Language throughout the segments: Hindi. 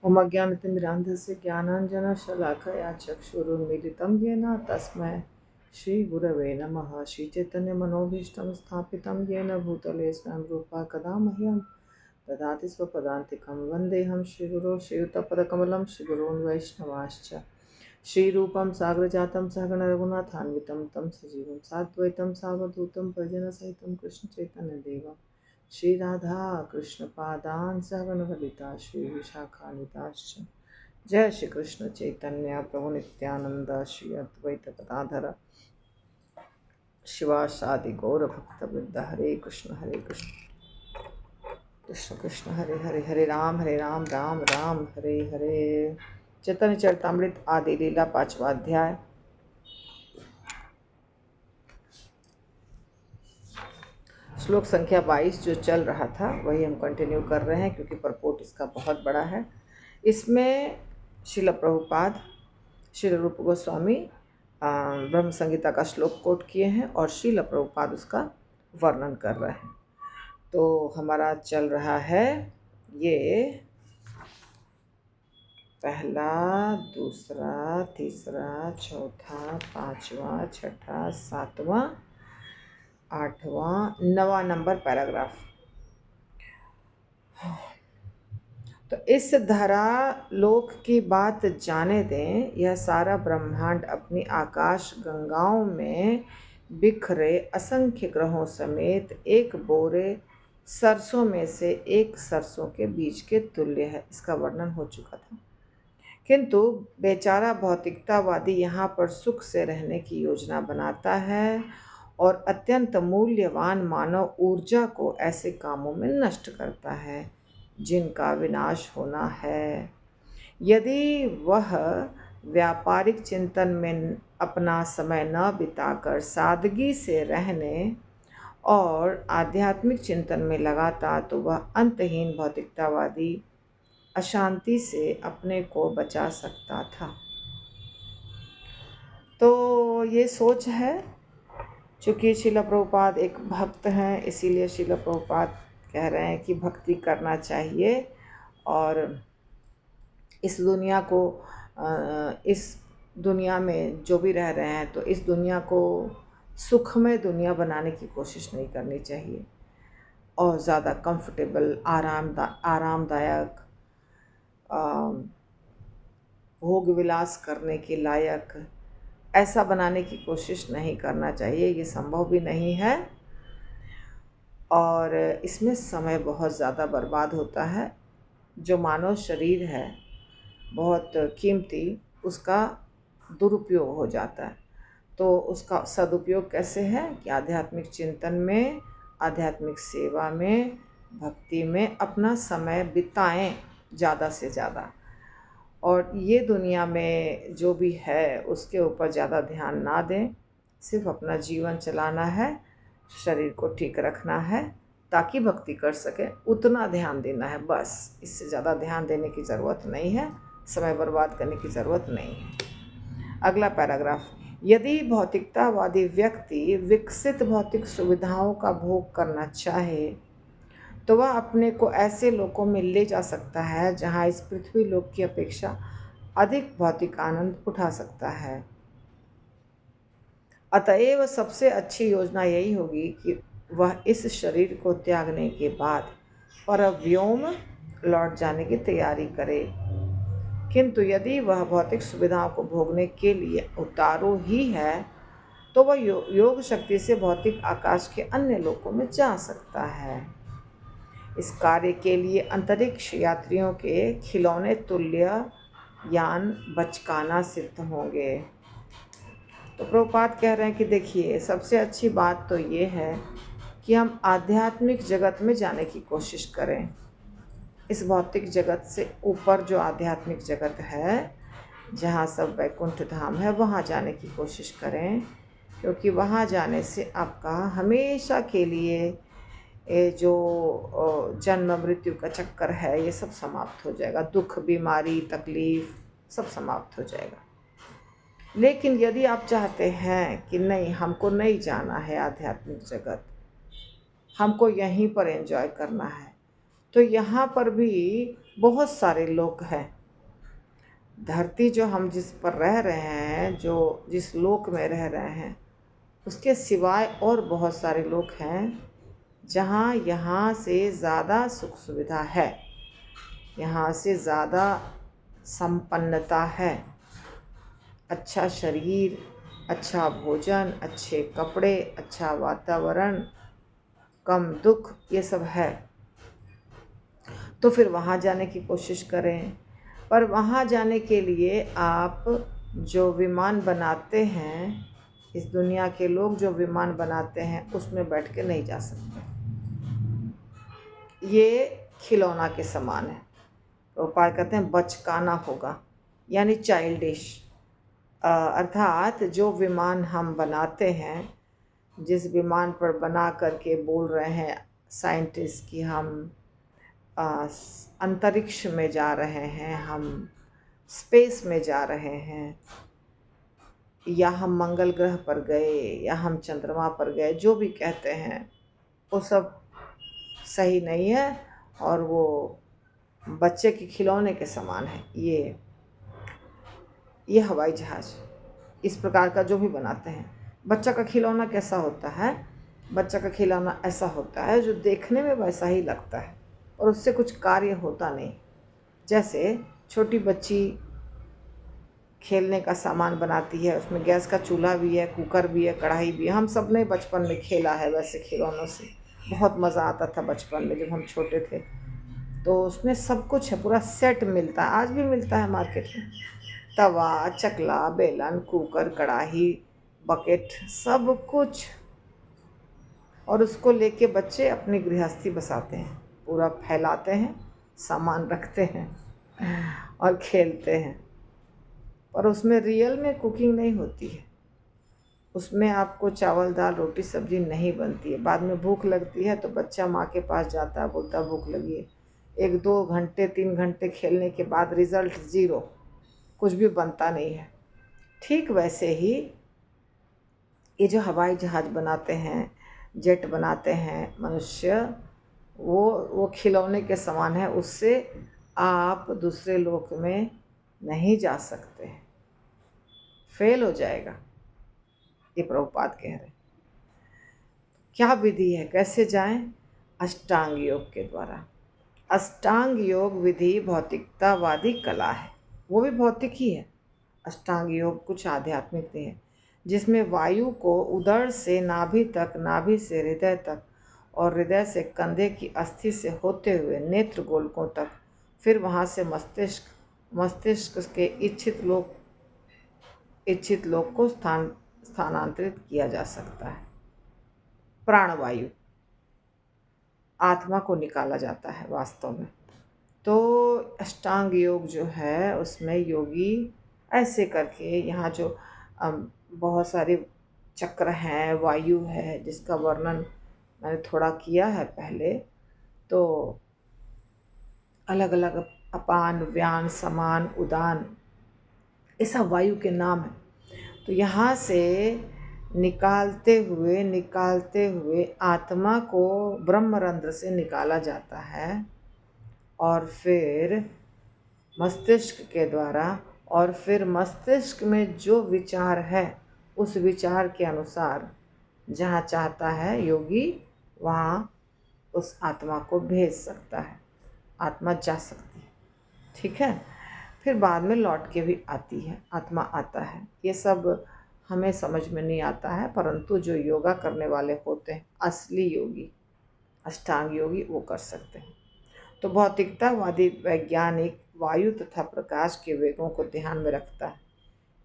ओमज्ञानतिमिरान्धस्य ज्ञानाञ्जनशलाकया चक्षुरुन्मीलितं येन तस्मै श्रीगुरवे नमः। श्रीचैतन्यमनोभीष्टं स्थापितं येन भूतले स्वयं रूपा कदा मह्यं ददाति स्वपदान्तिकं। वन्देऽहं श्रीगुरो श्रीयुतपदकमलं श्रीगुरून् वैष्णवांश्च श्रीरूपं साग्रजातं सहगण रघुनाथान्वितं तं सजीवं साद्वैतं सावधूतं परिजनसहितं कृष्णचैतन्यदेवं श्री राधा कृष्ण पादान सहगण ललिता श्री विशाखान्विताश्च। जय श्री कृष्ण चैतन्य प्रभु नित्यानंद श्री अद्वैत गदाधर शिवासादि गौर भक्त वृंद। हरे कृष्ण कृष्ण कृष्ण हरे हरे, हरे राम राम राम हरे हरे। चैतन्य चरितामृत आदि लीला 5वां अध्याय। श्लोक संख्या 22 जो चल रहा था वही हम कंटिन्यू कर रहे हैं, क्योंकि परपोर्ट इसका बहुत बड़ा है। इसमें श्रील प्रभुपाद श्रील रूप गोस्वामी ब्रह्म संगीता का श्लोक कोट किए हैं और श्रील प्रभुपाद उसका वर्णन कर रहे हैं। तो हमारा चल रहा है ये पहला, दूसरा, तीसरा, चौथा, 5वां, 6वां, 7वां, 8वां, 9वां नंबर पैराग्राफ। तो इस धरा लोक की बात जाने दें, यह सारा ब्रह्मांड अपनी आकाश गंगाओं में बिखरे असंख्य ग्रहों समेत एक बोरे सरसों में से एक सरसों के बीज के तुल्य है। इसका वर्णन हो चुका था। किंतु बेचारा भौतिकतावादी यहाँ पर सुख से रहने की योजना बनाता है और अत्यंत मूल्यवान मानव ऊर्जा को ऐसे कामों में नष्ट करता है जिनका विनाश होना है। यदि वह व्यापारिक चिंतन में अपना समय न बिताकर सादगी से रहने और आध्यात्मिक चिंतन में लगाता तो वह अंतहीन भौतिकतावादी अशांति से अपने को बचा सकता था। तो ये सोच है। चूँकि श्रील प्रभुपाद एक भक्त हैं, इसीलिए श्रील प्रभुपाद कह रहे हैं कि भक्ति करना चाहिए और इस दुनिया को, इस दुनिया में जो भी रह रहे हैं तो इस दुनिया को सुखमय दुनिया बनाने की कोशिश नहीं करनी चाहिए और ज़्यादा कंफर्टेबल, आरामदायक, भोग विलास करने के लायक ऐसा बनाने की कोशिश नहीं करना चाहिए। ये संभव भी नहीं है और इसमें समय बहुत ज़्यादा बर्बाद होता है। जो मानव शरीर है बहुत कीमती, उसका दुरुपयोग हो जाता है। तो उसका सदुपयोग कैसे है कि आध्यात्मिक चिंतन में, आध्यात्मिक सेवा में, भक्ति में अपना समय बिताएं ज़्यादा से ज़्यादा। और ये दुनिया में जो भी है उसके ऊपर ज़्यादा ध्यान ना दें। सिर्फ अपना जीवन चलाना है, शरीर को ठीक रखना है ताकि भक्ति कर सके, उतना ध्यान देना है बस। इससे ज़्यादा ध्यान देने की ज़रूरत नहीं है, समय बर्बाद करने की ज़रूरत नहीं है। अगला पैराग्राफ। यदि भौतिकतावादी व्यक्ति विकसित भौतिक सुविधाओं का भोग करना चाहे तो वह अपने को ऐसे लोकों में ले जा सकता है जहाँ इस पृथ्वी लोक की अपेक्षा अधिक भौतिक आनंद उठा सकता है। अतएव सबसे अच्छी योजना यही होगी कि वह इस शरीर को त्यागने के बाद परव्योम लौट जाने की तैयारी करे। किंतु यदि वह भौतिक सुविधाओं को भोगने के लिए उतारू ही है तो वह योग शक्ति से भौतिक आकाश के अन्य लोकों में जा सकता है। इस कार्य के लिए अंतरिक्ष यात्रियों के खिलौने तुल्य यान बचकाना सिद्ध होंगे। तो प्रभुपाद कह रहे हैं कि देखिए, सबसे अच्छी बात तो ये है कि हम आध्यात्मिक जगत में जाने की कोशिश करें। इस भौतिक जगत से ऊपर जो आध्यात्मिक जगत है, जहाँ सब वैकुंठ धाम है, वहाँ जाने की कोशिश करें, क्योंकि वहाँ जाने से आपका हमेशा के लिए ये जो जन्म मृत्यु का चक्कर है ये सब समाप्त हो जाएगा। दुख, बीमारी, तकलीफ सब समाप्त हो जाएगा। लेकिन यदि आप चाहते हैं कि नहीं, हमको नहीं जाना है आध्यात्मिक जगत, हमको यहीं पर एंजॉय करना है, तो यहाँ पर भी बहुत सारे लोग हैं धरती जो हम जिस पर रह रहे हैं, जो जिस लोक में रह रहे हैं, उसके सिवाय और बहुत सारे लोग हैं जहाँ यहाँ से ज़्यादा सुख सुविधा है, यहाँ से ज़्यादा संपन्नता है। अच्छा शरीर, अच्छा भोजन, अच्छे कपड़े, अच्छा वातावरण, कम दुख, ये सब है। तो फिर वहाँ जाने की कोशिश करें। पर वहाँ जाने के लिए आप जो विमान बनाते हैं, इस दुनिया के लोग जो विमान बनाते हैं, उसमें बैठ के नहीं जा सकते। ये खिलौना के समान है। उपाय कहते हैं बचकाना होगा, यानी चाइल्डिश। अर्थात जो विमान हम बनाते हैं, जिस विमान पर बना करके बोल रहे हैं साइंटिस्ट कि हम अंतरिक्ष में जा रहे हैं, हम स्पेस में जा रहे हैं, या हम मंगल ग्रह पर गए, या हम चंद्रमा पर गए, जो भी कहते हैं वो सब सही नहीं है और वो बच्चे के खिलौने के समान है। ये हवाई जहाज़ इस प्रकार का जो भी बनाते हैं, बच्चा का खिलौना कैसा होता है? बच्चा का खिलौना ऐसा होता है जो देखने में वैसा ही लगता है और उससे कुछ कार्य होता नहीं। जैसे छोटी बच्ची खेलने का सामान बनाती है, उसमें गैस का चूल्हा भी है, कुकर भी है, कढ़ाई भी है। हम सब ने बचपन में खेला है वैसे खिलौनों से, बहुत मज़ा आता था बचपन में जब हम छोटे थे। तो उसमें सब कुछ है, पूरा सेट मिलता है, आज भी मिलता है मार्केट में। तवा, चकला, बेलन, कुकर, कढ़ाई, बकेट, सब कुछ। और उसको लेके बच्चे अपनी गृहस्थी बसाते हैं, पूरा फैलाते हैं, सामान रखते हैं और खेलते हैं। और उसमें रियल में कुकिंग नहीं होती है, उसमें आपको चावल दाल रोटी सब्जी नहीं बनती है। बाद में भूख लगती है तो बच्चा माँ के पास जाता है, बोलता है भूख लगी है। 1-2 घंटे 3 घंटे खेलने के बाद रिज़ल्ट ज़ीरो, कुछ भी बनता नहीं है। ठीक वैसे ही ये जो हवाई जहाज़ बनाते हैं, जेट बनाते हैं मनुष्य, वो खिलौने के समान है। उससे आप दूसरे लोक में नहीं जा सकते, फेल हो जाएगा। ये प्रभुपाद कह रहे हैं। क्या विधि है, कैसे जाएं? अष्टांग योग के द्वारा। अष्टांग योग विधि भौतिकतावादी कला है, वो भी भौतिक ही है। अष्टांग योग कुछ आध्यात्मिक भी है, जिसमें वायु को उदर से नाभि तक, नाभि से हृदय तक और हृदय से कंधे की अस्थि से होते हुए नेत्र गोलकों तक, फिर वहाँ से मस्तिष्क, मस्तिष्क के इच्छित लोक को स्थानांतरित किया जा सकता है। प्राणवायु, आत्मा को निकाला जाता है वास्तव में। तो अष्टांग योग जो है उसमें योगी ऐसे करके, यहाँ जो बहुत सारे चक्र हैं, वायु है, जिसका वर्णन मैंने थोड़ा किया है पहले। तो अलग अलग अपान, व्यान, समान, उदान, ये सब वायु के नाम हैं। तो यहाँ से निकालते हुए आत्मा को ब्रह्मरंध्र से निकाला जाता है और फिर मस्तिष्क के द्वारा, और फिर मस्तिष्क में जो विचार है उस विचार के अनुसार जहाँ चाहता है योगी वहाँ उस आत्मा को भेज सकता है, आत्मा जा सकती है। ठीक है, फिर बाद में लौट के भी आती है, आत्मा आता है। ये सब हमें समझ में नहीं आता है, परंतु जो योगा करने वाले होते हैं, असली योगी, अष्टांग योगी, वो कर सकते हैं। तो भौतिकतावादी वैज्ञानिक वायु तथा प्रकाश के वेगों को ध्यान में रखता है,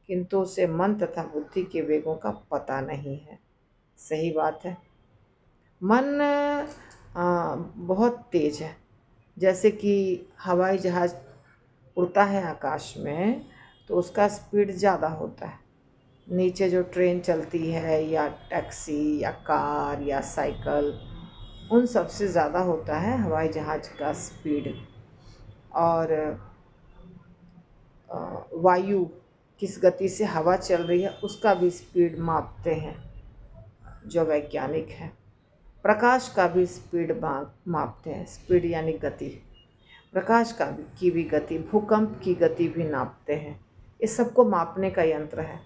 किंतु उसे मन तथा बुद्धि के वेगों का पता नहीं है। सही बात है। मन बहुत तेज है। जैसे कि हवाई जहाज़ उड़ता है आकाश में तो उसका स्पीड ज़्यादा होता है। नीचे जो ट्रेन चलती है या टैक्सी या कार या साइकिल, उन सब से ज़्यादा होता है हवाई जहाज़ का स्पीड। और वायु किस गति से हवा चल रही है उसका भी स्पीड मापते हैं जो वैज्ञानिक हैं। प्रकाश का भी स्पीड मापते हैं, स्पीड यानी गति। प्रकाश की भी गति, भूकंप की गति भी नापते हैं। इस सब को मापने का यंत्र है।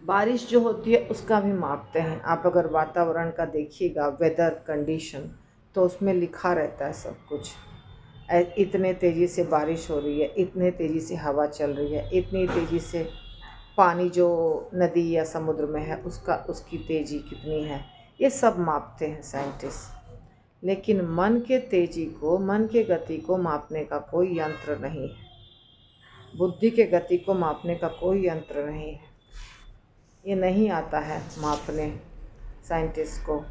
बारिश जो होती है उसका भी मापते हैं। आप अगर वातावरण का देखिएगा, वेदर कंडीशन, तो उसमें लिखा रहता है सब कुछ। इतने तेज़ी से बारिश हो रही है, इतने तेज़ी से हवा चल रही है, इतनी तेज़ी से पानी जो नदी या समुद्र में है उसकी तेज़ी कितनी है, ये सब मापते हैं साइंटिस्ट। लेकिन मन के तेज़ी को, मन के गति को मापने का कोई यंत्र नहीं है। बुद्धि के गति को मापने का कोई यंत्र नहीं है। ये नहीं आता है मापने साइंटिस्ट को।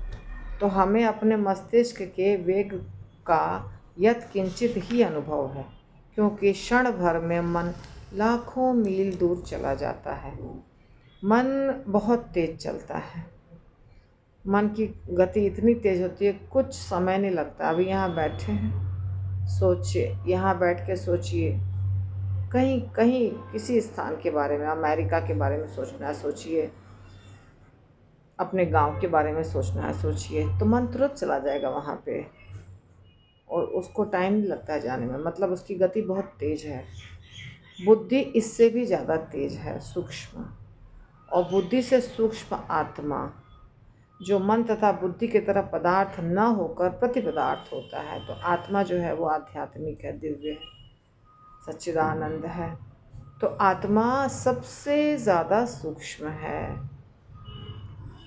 तो हमें अपने मस्तिष्क के वेग का यत्किंचित ही अनुभव है, क्योंकि क्षण भर में मन लाखों मील दूर चला जाता है। मन बहुत तेज चलता है। मन की गति इतनी तेज होती है, कुछ समय नहीं लगता। अभी यहाँ बैठे हैं, सोचिए, यहाँ बैठ के सोचिए, कहीं कहीं किसी स्थान के बारे में, अमेरिका के बारे में सोचना है, सोचिए, अपने गांव के बारे में सोचना है, सोचिए, तो मन तुरंत चला जाएगा वहाँ पे, और उसको टाइम नहीं लगता है जाने में। मतलब उसकी गति बहुत तेज है। बुद्धि इससे भी ज़्यादा तेज है, सूक्ष्म, और बुद्धि से सूक्ष्म आत्मा, जो मन तथा बुद्धि की तरह पदार्थ न होकर प्रतिपदार्थ होता है। तो आत्मा जो है वो आध्यात्मिक है, दिव्य है, सच्चिदानंद है। तो आत्मा सबसे ज़्यादा सूक्ष्म है।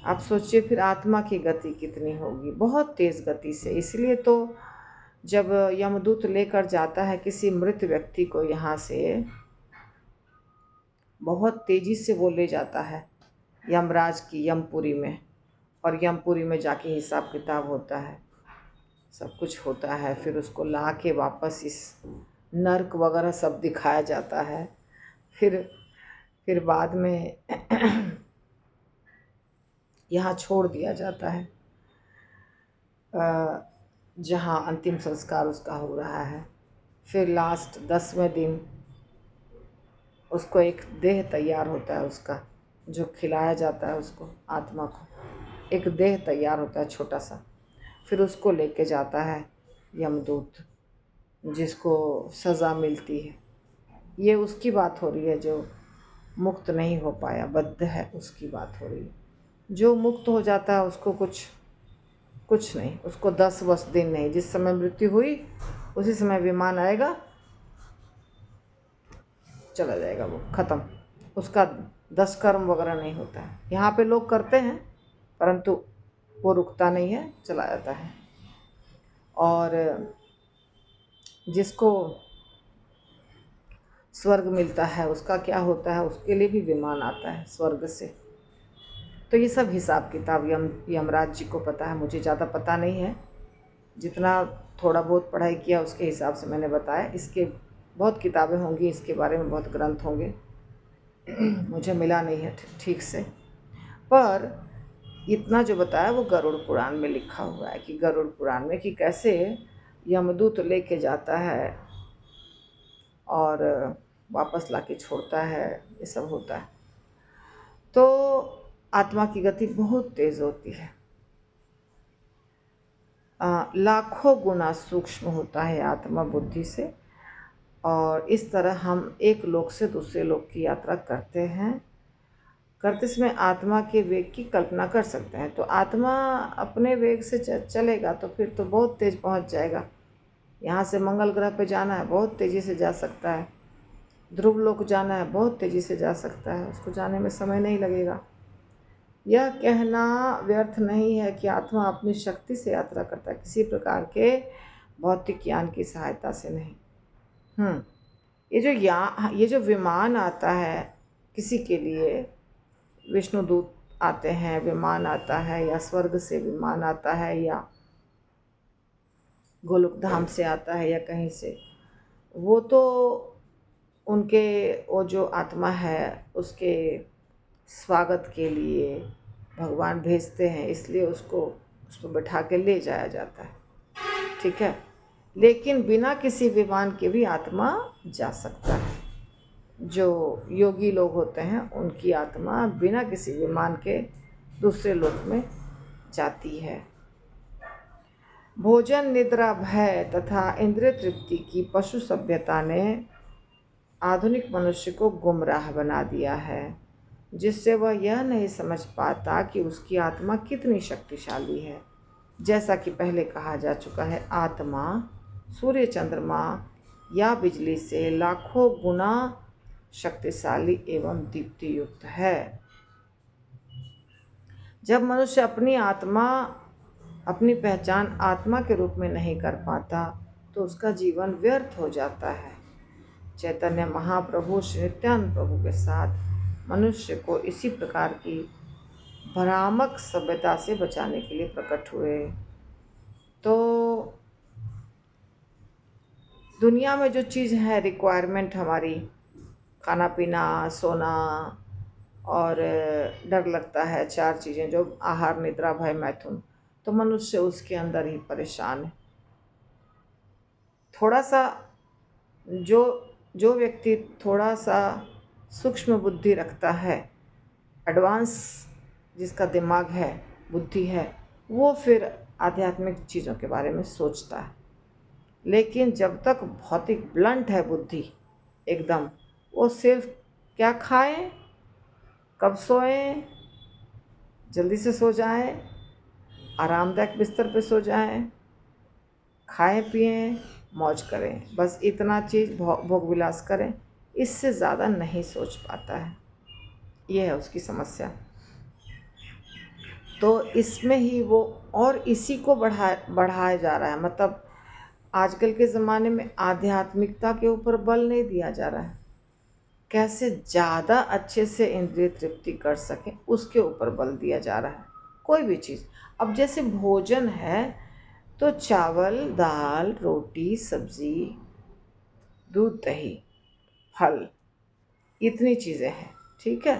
आप सोचिए फिर आत्मा की गति कितनी होगी, बहुत तेज़ गति से। इसलिए तो जब यमदूत लेकर जाता है किसी मृत व्यक्ति को यहाँ से, बहुत तेज़ी से वो ले जाता है यमराज की यमपुरी में, और यमपुरी में जाके हिसाब किताब होता है, सब कुछ होता है। फिर उसको ला के वापस इस नर्क वगैरह सब दिखाया जाता है। फिर बाद में यहाँ छोड़ दिया जाता है, जहाँ अंतिम संस्कार उसका हो रहा है। फिर लास्ट 10वें दिन उसको एक देह तैयार होता है, उसका जो खिलाया जाता है उसको, आत्मा को एक देह तैयार होता है छोटा सा। फिर उसको लेके जाता है यमदूत, जिसको सज़ा मिलती है। ये उसकी बात हो रही है जो मुक्त नहीं हो पाया, बद्ध है, उसकी बात हो रही है। जो मुक्त हो जाता है उसको कुछ नहीं, उसको 10 दिन नहीं, जिस समय मृत्यु हुई उसी समय विमान आएगा, चला जाएगा, वो ख़त्म। उसका 10 कर्म वगैरह नहीं होता है। यहाँ पे लोग करते हैं परंतु वो रुकता नहीं है, चला जाता है। और जिसको स्वर्ग मिलता है उसका क्या होता है, उसके लिए भी विमान आता है स्वर्ग से। तो ये सब हिसाब किताब यमराज जी को पता है, मुझे ज़्यादा पता नहीं है। जितना थोड़ा बहुत पढ़ाई किया उसके हिसाब से मैंने बताया। इसके बहुत किताबें होंगी, इसके बारे में बहुत ग्रंथ होंगे, मुझे मिला नहीं है ठीक से। पर इतना जो बताया वो गरुड़ पुराण में लिखा हुआ है, कि गरुड़ पुराण में कि कैसे यमदूत लेके जाता है और वापस लाके छोड़ता है, ये सब होता है। तो आत्मा की गति बहुत तेज़ होती है, लाखों गुना सूक्ष्म होता है आत्मा बुद्धि से। और इस तरह हम एक लोक से दूसरे लोक की यात्रा करते हैं। करते समय आत्मा के वेग की कल्पना कर सकते हैं। तो आत्मा अपने वेग से चलेगा तो फिर तो बहुत तेज़ पहुंच जाएगा। यहाँ से मंगल ग्रह पे जाना है, बहुत तेज़ी से जा सकता है। ध्रुव लोक जाना है, बहुत तेज़ी से जा सकता है, उसको जाने में समय नहीं लगेगा। यह कहना व्यर्थ नहीं है कि आत्मा अपनी शक्ति से यात्रा करता है, किसी प्रकार के भौतिक ज्ञान की सहायता से नहीं। ये जो विमान आता है किसी के लिए, विष्णुदूत आते हैं, विमान आता है, या स्वर्ग से विमान आता है, या गोलोक धाम से आता है, या कहीं से, वो तो उनके वो जो आत्मा है उसके स्वागत के लिए भगवान भेजते हैं, इसलिए उसको उस पर बैठा के ले जाया जाता है, ठीक है। लेकिन बिना किसी विमान के भी आत्मा जा सकता है। जो योगी लोग होते हैं उनकी आत्मा बिना किसी विमान के दूसरे लोक में जाती है। भोजन, निद्रा, भय तथा इंद्रिय तृप्ति की पशु सभ्यता ने आधुनिक मनुष्य को गुमराह बना दिया है, जिससे वह यह नहीं समझ पाता कि उसकी आत्मा कितनी शक्तिशाली है। जैसा कि पहले कहा जा चुका है, आत्मा सूर्य, चंद्रमा या बिजली से लाखों गुना शक्तिशाली एवं दीप्ति युक्त है। जब मनुष्य अपनी पहचान आत्मा के रूप में नहीं कर पाता तो उसका जीवन व्यर्थ हो जाता है। चैतन्य महाप्रभु श्री नित्यानंद प्रभु के साथ मनुष्य को इसी प्रकार की भ्रामक सभ्यता से बचाने के लिए प्रकट हुए। तो दुनिया में जो चीज़ है, रिक्वायरमेंट हमारी, खाना पीना, सोना और डर लगता है, 4 चीज़ें जो आहार, निद्रा, भय, मैथुन, तो मनुष्य उसके अंदर ही परेशान है। थोड़ा सा जो व्यक्ति थोड़ा सा सूक्ष्म बुद्धि रखता है, एडवांस जिसका दिमाग है, बुद्धि है, वो फिर आध्यात्मिक चीज़ों के बारे में सोचता है। लेकिन जब तक भौतिक ब्लंट है बुद्धि एकदम, वो सिर्फ क्या खाएं, कब सोएं, जल्दी से सो जाएं, आरामदायक बिस्तर पे सो जाएं, खाएं पिएं, मौज करें, बस इतना चीज़ भोग विलास करें, इससे ज़्यादा नहीं सोच पाता है। ये है उसकी समस्या। तो इसमें ही वो और इसी को बढ़ाया जा रहा है। मतलब आजकल के ज़माने में आध्यात्मिकता के ऊपर बल नहीं दिया जा रहा है, कैसे ज़्यादा अच्छे से इंद्रिय तृप्ति कर सकें उसके ऊपर बल दिया जा रहा है। कोई भी चीज़, अब जैसे भोजन है तो चावल, दाल, रोटी, सब्जी, दूध, दही, फल, इतनी चीज़ें हैं, ठीक है।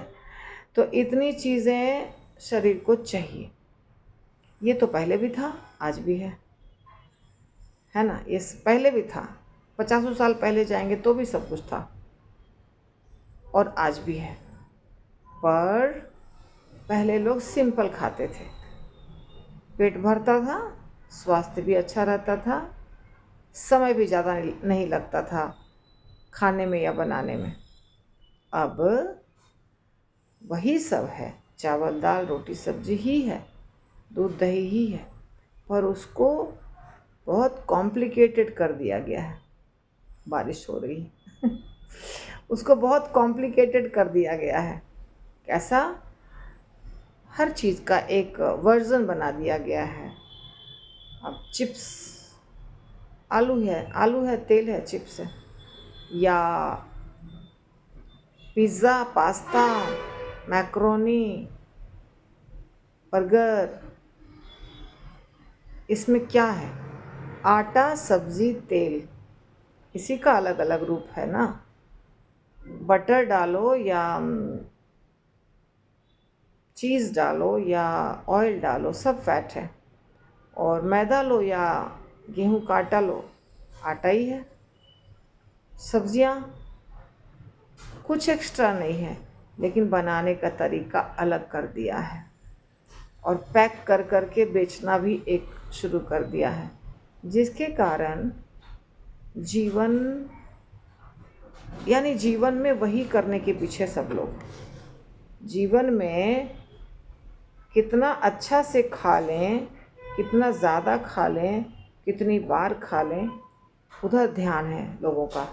तो इतनी चीज़ें शरीर को चाहिए। ये तो पहले भी था, आज भी है ना। ये पहले भी था, 50 साल पहले जाएंगे तो भी सब कुछ था, और आज भी है। पर पहले लोग सिंपल खाते थे, पेट भरता था, स्वास्थ्य भी अच्छा रहता था, समय भी ज़्यादा नहीं लगता था खाने में या बनाने में। अब वही सब है, चावल, दाल, रोटी, सब्जी ही है, दूध, दही ही है, पर उसको बहुत कॉम्प्लिकेटेड कर दिया गया है। बारिश हो रही है उसको बहुत कॉम्प्लिकेटेड कर दिया गया है। कैसा? हर चीज़ का एक वर्जन बना दिया गया है। अब चिप्स, आलू है, तेल है, चिप्स है, या पिज़्ज़ा, पास्ता, मैक्रोनी, बर्गर, इसमें क्या है? आटा, सब्ज़ी, तेल, इसी का अलग अलग रूप है ना। बटर डालो या चीज़ डालो या ऑयल डालो, सब फैट है। और मैदा लो या गेहूं का आटा लो, आटा ही है। सब्जियां कुछ एक्स्ट्रा नहीं है, लेकिन बनाने का तरीका अलग कर दिया है, और पैक कर कर के बेचना भी एक शुरू कर दिया है, जिसके कारण जीवन में वही करने के पीछे सब लोग, जीवन में कितना अच्छा से खा लें, कितना ज़्यादा खा लें, कितनी बार खा लें, उधर ध्यान है लोगों का।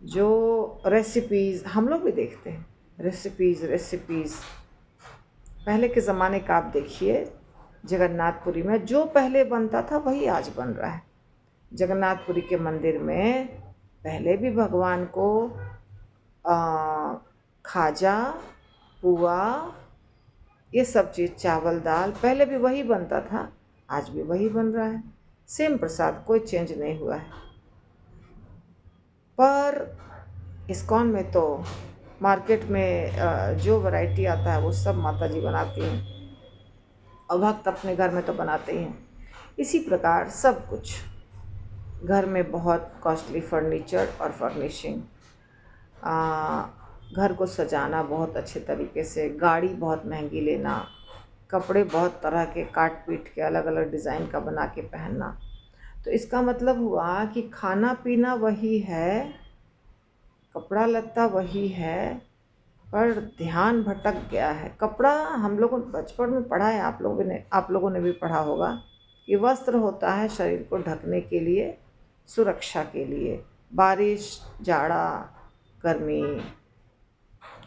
जो रेसिपीज़ हम लोग भी देखते हैं, रेसिपीज़ पहले के ज़माने का आप देखिए, जगन्नाथपुरी में जो पहले बनता था वही आज बन रहा है। जगन्नाथपुरी के मंदिर में पहले भी भगवान को खाजा, पुआ, ये सब चीज़, चावल, दाल, पहले भी वही बनता था, आज भी वही बन रहा है। सेम प्रसाद, कोई चेंज नहीं हुआ है। पर इस्कॉन में तो मार्केट में जो वैरायटी आता है वो सब माता जी बनाती हैं, और भक्त अपने घर में तो बनाते ही हैं। इसी प्रकार सब कुछ घर में बहुत कॉस्टली फर्नीचर और फर्निशिंग, घर को सजाना बहुत अच्छे तरीके से, गाड़ी बहुत महंगी लेना, कपड़े बहुत तरह के काट पीट के अलग अलग डिज़ाइन का बना के पहनना। तो इसका मतलब हुआ कि खाना पीना वही है, कपड़ा लत्ता वही है, पर ध्यान भटक गया है। कपड़ा हम लोगों बचपन में पढ़ा है, आप लोगों ने भी पढ़ा होगा कि वस्त्र होता है शरीर को ढकने के लिए, सुरक्षा के लिए। बारिश, जाड़ा, गर्मी,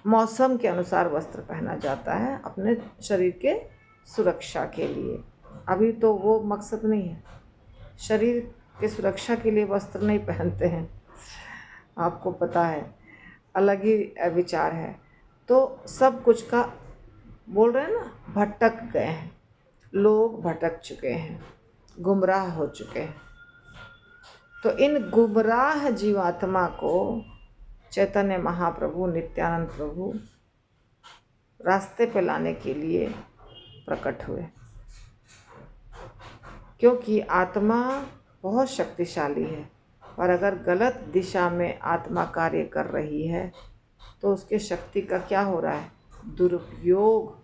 मौसम के अनुसार वस्त्र पहना जाता है अपने शरीर के सुरक्षा के लिए। अभी तो वो मकसद नहीं है, शरीर के सुरक्षा के लिए वस्त्र नहीं पहनते हैं, आपको पता है, अलग ही विचार है। तो सब कुछ का बोल रहे हैं ना, भटक गए हैं लोग, भटक चुके हैं, गुमराह हो चुके हैं। तो इन गुमराह जीवात्मा को चैतन्य महाप्रभु, नित्यानंद प्रभु रास्ते पे लाने के लिए प्रकट हुए, क्योंकि आत्मा बहुत शक्तिशाली है, पर अगर गलत दिशा में आत्मा कार्य कर रही है तो उसके शक्ति का क्या हो रहा है, दुरुपयोग,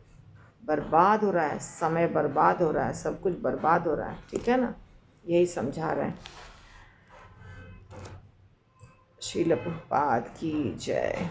बर्बाद हो रहा है, समय बर्बाद हो रहा है, सब कुछ बर्बाद हो रहा है। ठीक है ना, यही समझा रहे हैं। श्रील प्रभुपाद की जय।